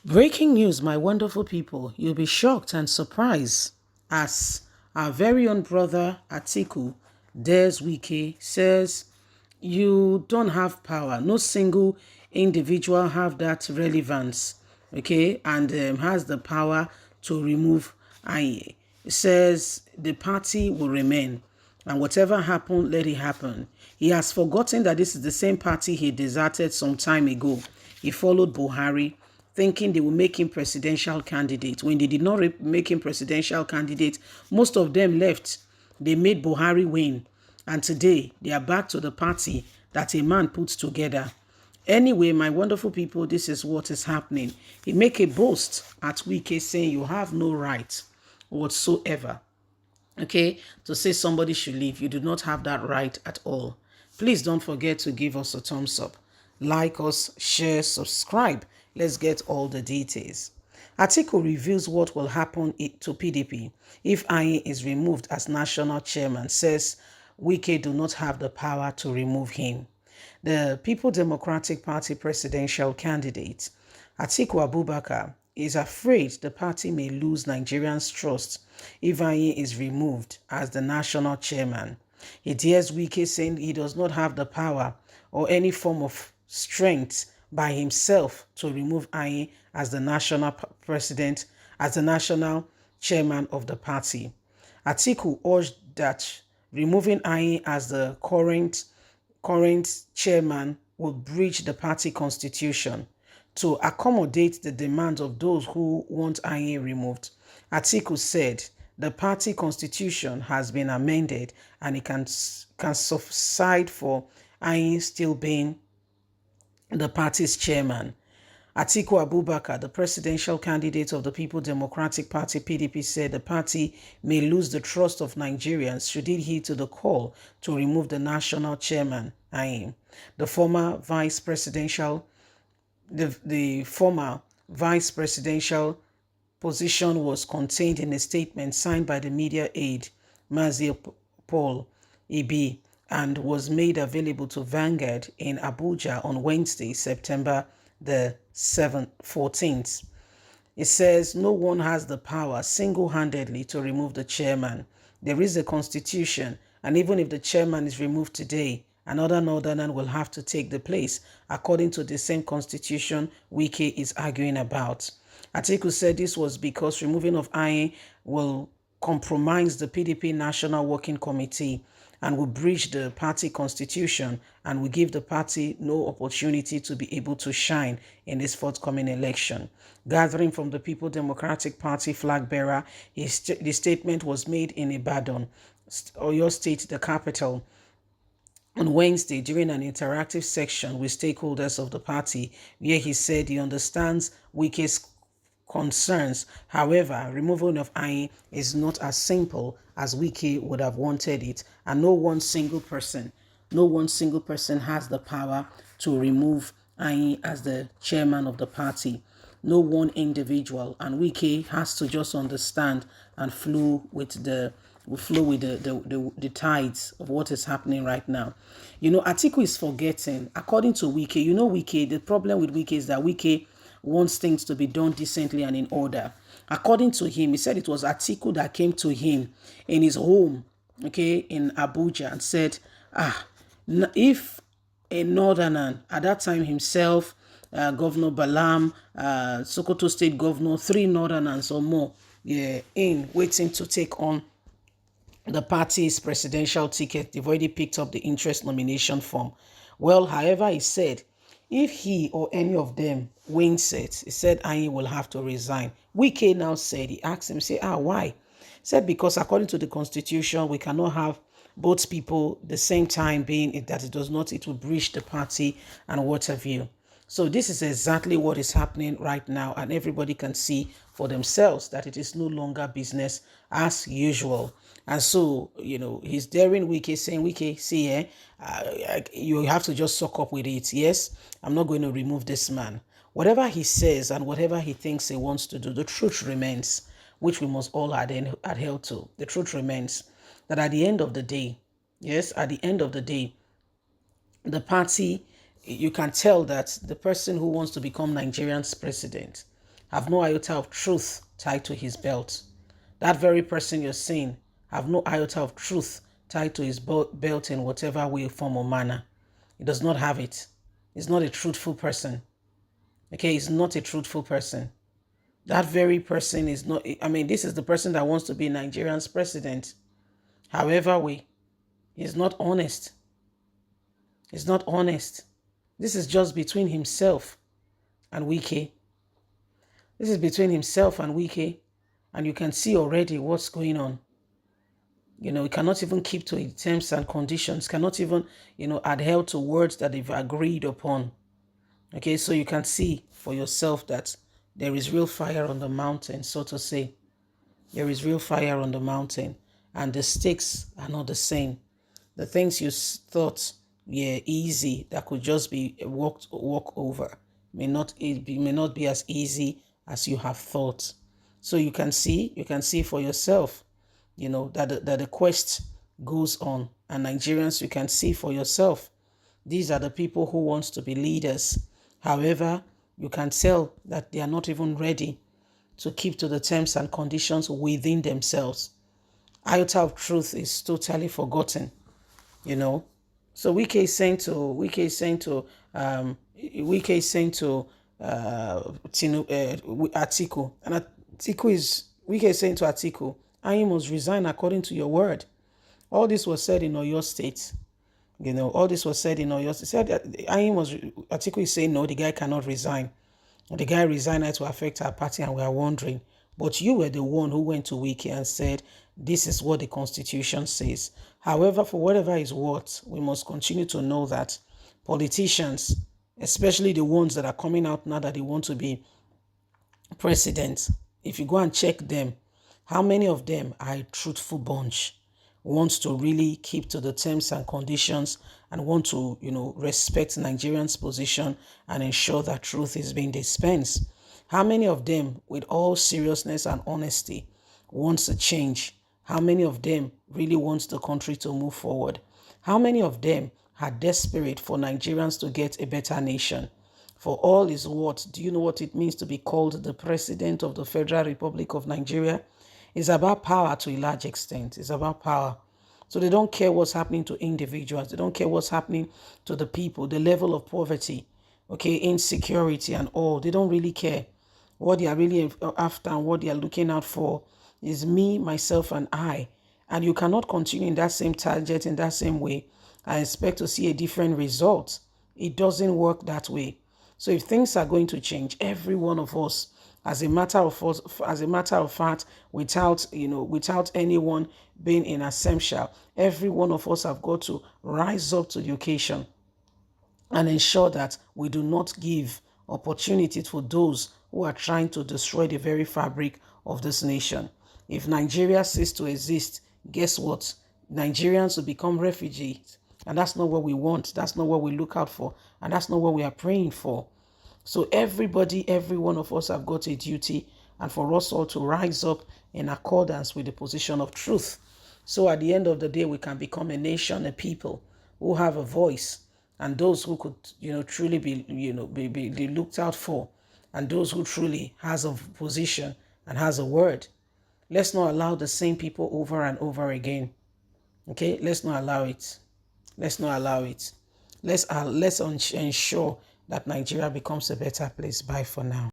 Breaking news, my wonderful people. You'll be shocked and surprised as our very own brother Atiku dares Wike says you don't have power. No single individual have that relevance, okay, and has the power to remove Aye. It says the party will remain. And whatever happened, let it happen. He has forgotten that this is the same party he deserted some time ago. He followed Buhari, thinking they will make him presidential candidate. When they did not make him presidential candidate, most of them left. They made Buhari win. And today, they are back to the party that a man puts together. Anyway, my wonderful people, this is what is happening. He make a boast at Wike saying you have no right whatsoever, okay, to say somebody should leave. You do not have that right at all. Please don't forget to give us a thumbs up, like us, share, subscribe. Let's get all the details. Atiku reveals what will happen to PDP if Ayin is removed as national chairman, says Wike do not have the power to remove him. The People Democratic Party presidential candidate, Atiku Abubakar, is afraid the party may lose Nigerians' trust if Ayin is removed as the national chairman. He dares Wike, saying he does not have the power or any form of strength by himself to remove Ayin as the national president, as the national chairman of the party. Atiku urged that removing Ayin as the current chairman will breach the party constitution to accommodate the demands of those who want Ayin removed. Atiku said the party constitution has been amended and it can subside for Ayin still being the party's chairman. Atiku Abubakar, the presidential candidate of the People Democratic Party (PDP), said the party may lose the trust of Nigerians should it heed to the call to remove the national chairman, Ayin. The former vice presidential position was contained in a statement signed by the media aide, Mazi Paul Ibi, and was made available to Vanguard in Abuja on Wednesday, September the 14th. It says no one has the power single-handedly to remove the chairman. There is a constitution, and even if the chairman is removed today, another northerner will have to take the place, according to the same constitution Wike is arguing about. Atiku said this was because removing of Ayin will compromise the PDP National Working Committee and will breach the party constitution and will give the party no opportunity to be able to shine in this forthcoming election. Gathering from the People Democratic Party flag bearer, the statement was made in Ibadan, Oyo State, the capital, on Wednesday during an interactive section with stakeholders of the party, where he said he understands Wike's concerns. However, removal of Ayin is not as simple as Wike would have wanted it, and no one single person has the power to remove Ayin as the chairman of the party. No one individual, and Wike has to just understand and flow with the tides of what is happening right now. You know, Atiku is forgetting, according to Wike, Wike, the problem with Wike is that Wike wants things to be done decently and in order. According to him, he said it was Atiku that came to him in his home, okay, in Abuja, and said, if a northerner, at that time himself, Governor Balam, Sokoto State Governor, 3 northerners or more, in waiting to take on the party's presidential ticket. They've already picked up the interest nomination form. Well, however, he said, if he or any of them wins it, he said Ayin will have to resign. Wike now said, he asked him, why? He said, because according to the constitution, we cannot have both people the same time, being that it will breach the party and what have you. So this is exactly what is happening right now, and everybody can see for themselves that it is no longer business as usual. And so, he's daring Wike, saying, Wike, see, you have to just suck up with it. Yes, I'm not going to remove this man. Whatever he says and whatever he thinks he wants to do, the truth remains, which we must all adhere to. The truth remains that at the end of the day, the party, you can tell that the person who wants to become Nigerian's president have no iota of truth tied to his belt. That very person you're seeing have no iota of truth tied to his belt in whatever way, form, or manner. He does not have it. He's not a truthful person. Okay, he's not a truthful person. That very person is not, I mean, this is the person that wants to be Nigerian's president. However way, he's not honest. He's not honest. This is just between himself and Wike. This is between himself and Wike. And you can see already what's going on. You know, he cannot even keep to his terms and conditions, cannot even, adhere to words that they've agreed upon. Okay, so you can see for yourself that there is real fire on the mountain, so to say. There is real fire on the mountain, and the stakes are not the same. The things you thought were easy, that could just be walk over, may not be as easy as you have thought. So you can see for yourself, that the quest goes on. And Nigerians, you can see for yourself, these are the people who want to be leaders. However, you can tell that they are not even ready to keep to the terms and conditions within themselves. Iota of truth is totally forgotten, So Wike is saying to Atiku, and Wike is saying to Atiku, I must resign according to your word. All this was said in Oyo State. All this was said in Oyo State. Said that Atiku is saying no, the guy cannot resign. The guy resigned to affect our party, and we are wondering. But you were the one who went to Wike and said, this is what the Constitution says. However, for whatever is worth, we must continue to know that politicians, especially the ones that are coming out now that they want to be president, if you go and check them, how many of them are a truthful bunch, wants to really keep to the terms and conditions and want to, respect Nigerians' position and ensure that truth is being dispensed? How many of them, with all seriousness and honesty, wants a change? How many of them really wants the country to move forward? How many of them are desperate for Nigerians to get a better nation? For all is what? Do you know what it means to be called the President of the Federal Republic of Nigeria? It's about power to a large extent. It's about power. So they don't care what's happening to individuals. They don't care what's happening to the people, the level of poverty, insecurity and all. They don't really care. What they are really after and what they are looking out for is me, myself, and I. And you cannot continue in that same target, in that same way, and expect to see a different result. It doesn't work that way. So if things are going to change, every one of us, as a matter of fact, without anyone being in essential, every one of us have got to rise up to the occasion and ensure that we do not give opportunity for those who are trying to destroy the very fabric of this nation. If Nigeria ceases to exist, guess what? Nigerians will become refugees. And that's not what we want. That's not what we look out for. And that's not what we are praying for. So everybody, every one of us have got a duty, and for us all to rise up in accordance with the position of truth. So at the end of the day, we can become a nation, a people who have a voice, and those who could, truly be looked out for, and those who truly has a position and has a word. Let's not allow the same people over and over again. Okay, let's not allow it. Let's not allow it. Let's ensure that Nigeria becomes a better place. Bye for now.